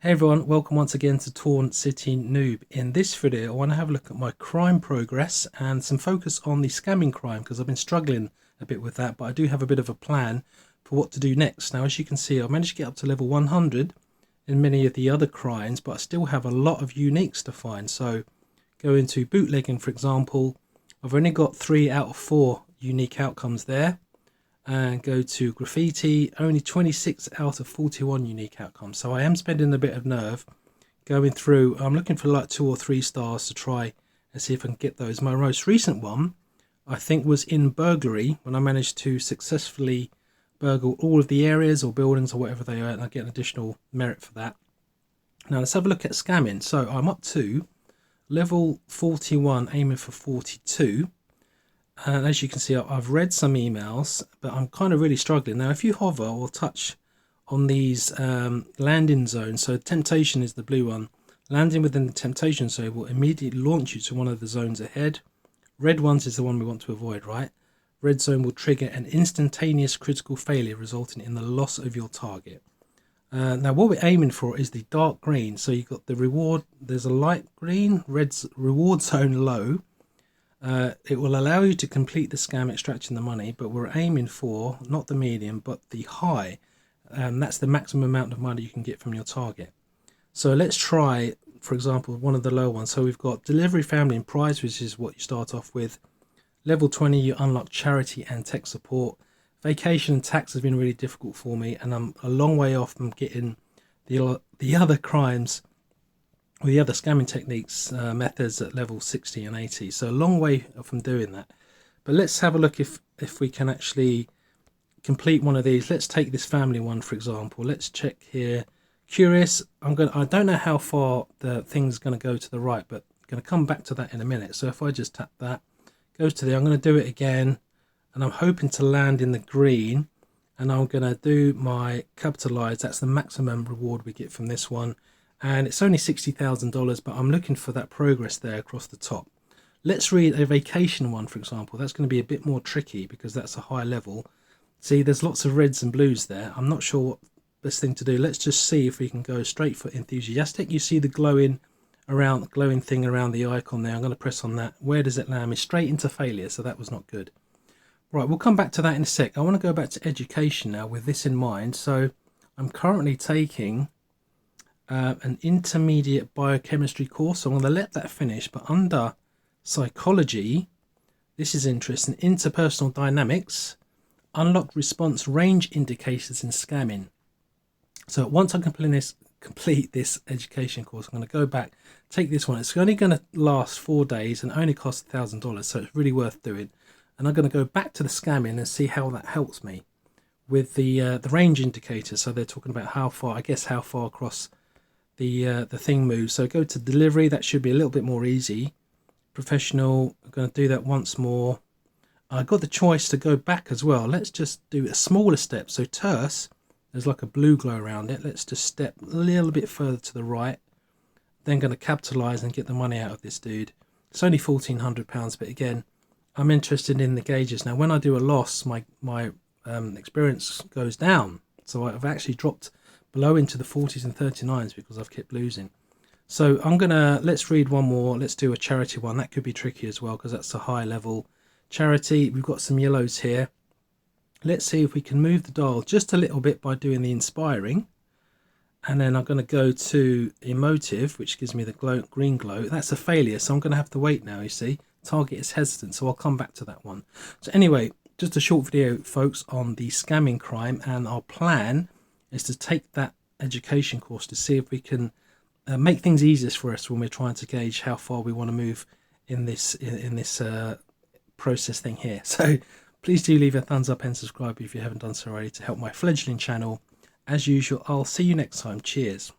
Hey everyone, welcome once again to Torn City Noob. In this video I want to have a look at my crime progress and some focus on the scamming crime because I've been struggling a bit with that, but I do have a bit of a plan for what to do next. Now as you can see, I've managed to get up to level 100 in many of the other crimes, but I still have a lot of uniques to find. So go into bootlegging, for example. I've only got 3 out of 4 unique outcomes there. And go to graffiti, only 26 out of 41 unique outcomes. So I am spending a bit of nerve going through. I'm looking for like 2 or 3 stars to try and see if I can get those. My most recent one I think was in burglary, when I managed to successfully burgle all of the areas or buildings or whatever they are, and I get an additional merit for that. Now let's have a look at scamming. So I'm up to level 41, aiming for 42. And as you can see, I've read some emails, but I'm kind of really struggling. Now, if you hover or touch on these landing zones, so temptation is the blue one, landing within the temptation zone will immediately launch you to one of the zones ahead. Red ones is the one we want to avoid, right? Red zone will trigger an instantaneous critical failure, resulting in the loss of your target. Now, what we're aiming for is the dark green. So you've got the reward, there's a light green, red's reward zone low. It will allow you to complete the scam extracting the money, but we're aiming for not the medium but the high, and that's the maximum amount of money you can get from your target. So let's try, for example, one of the low ones. So we've got delivery, family and prize, which is what you start off with. Level 20 you unlock charity and tech support. Vacation and tax has been really difficult for me, and I'm a long way off from getting the other crimes, the other scamming techniques, methods at level 60 and 80. So a long way from doing that. But let's have a look if we can actually complete one of these. Let's take this family one, for example. Let's check here. Curious. I don't know how far the thing's going to go to the right, but I'm going to come back to that in a minute. So if I just tap that, goes to there. I'm going to do it again, and I'm hoping to land in the green. And I'm going to do my capitalize. That's the maximum reward we get from this one. And it's only $60,000, but I'm looking for that progress there across the top. Let's read a vacation one, for example. That's going to be a bit more tricky because that's a high level. See, there's lots of reds and blues there. I'm not sure what best thing to do. Let's just see if we can go straight for enthusiastic. You see the glowing thing around the icon there. I'm going to press on that. Where does it land me? Straight into failure, so that was not good. Right, we'll come back to that in a sec. I want to go back to education now with this in mind. So I'm currently taking an intermediate biochemistry course, so I'm going to let that finish. But under psychology, this is interesting, interpersonal dynamics, unlock response range indicators in scamming. So once I complete this education course, I'm going to go back, take this one. It's only going to last 4 days and only cost $1,000, so it's really worth doing. And I'm going to go back to the scamming and see how that helps me with the range indicators. So they're talking about how far across the thing moves. So go to delivery. That should be a little bit more easy. Professional, I'm going to do that once more. I got the choice to go back as well. Let's just do a smaller step. So terse, there's like a blue glow around it. Let's just step a little bit further to the right. Then going to capitalize and get the money out of this dude. It's only £1,400, but again, I'm interested in the gauges. Now when I do a loss, my experience goes down. So I've actually dropped below into the 40s and 39s because I've kept losing. So let's read one more. Let's do a charity one. That could be tricky as well because that's a high level charity. We've got some yellows here. Let's see if we can move the dial just a little bit by doing the inspiring. And then I'm going to go to emotive, which gives me the green glow. That's a failure, so I'm going to have to wait now, you see. Target is hesitant, so I'll come back to that one. So anyway, just a short video, folks, on the scamming crime, and our plan is to take that education course to see if we can make things easiest for us when we're trying to gauge how far we want to move in this process thing here. So please do leave a thumbs up and subscribe if you haven't done so already to help my fledgling channel. As usual, I'll see you next time. Cheers.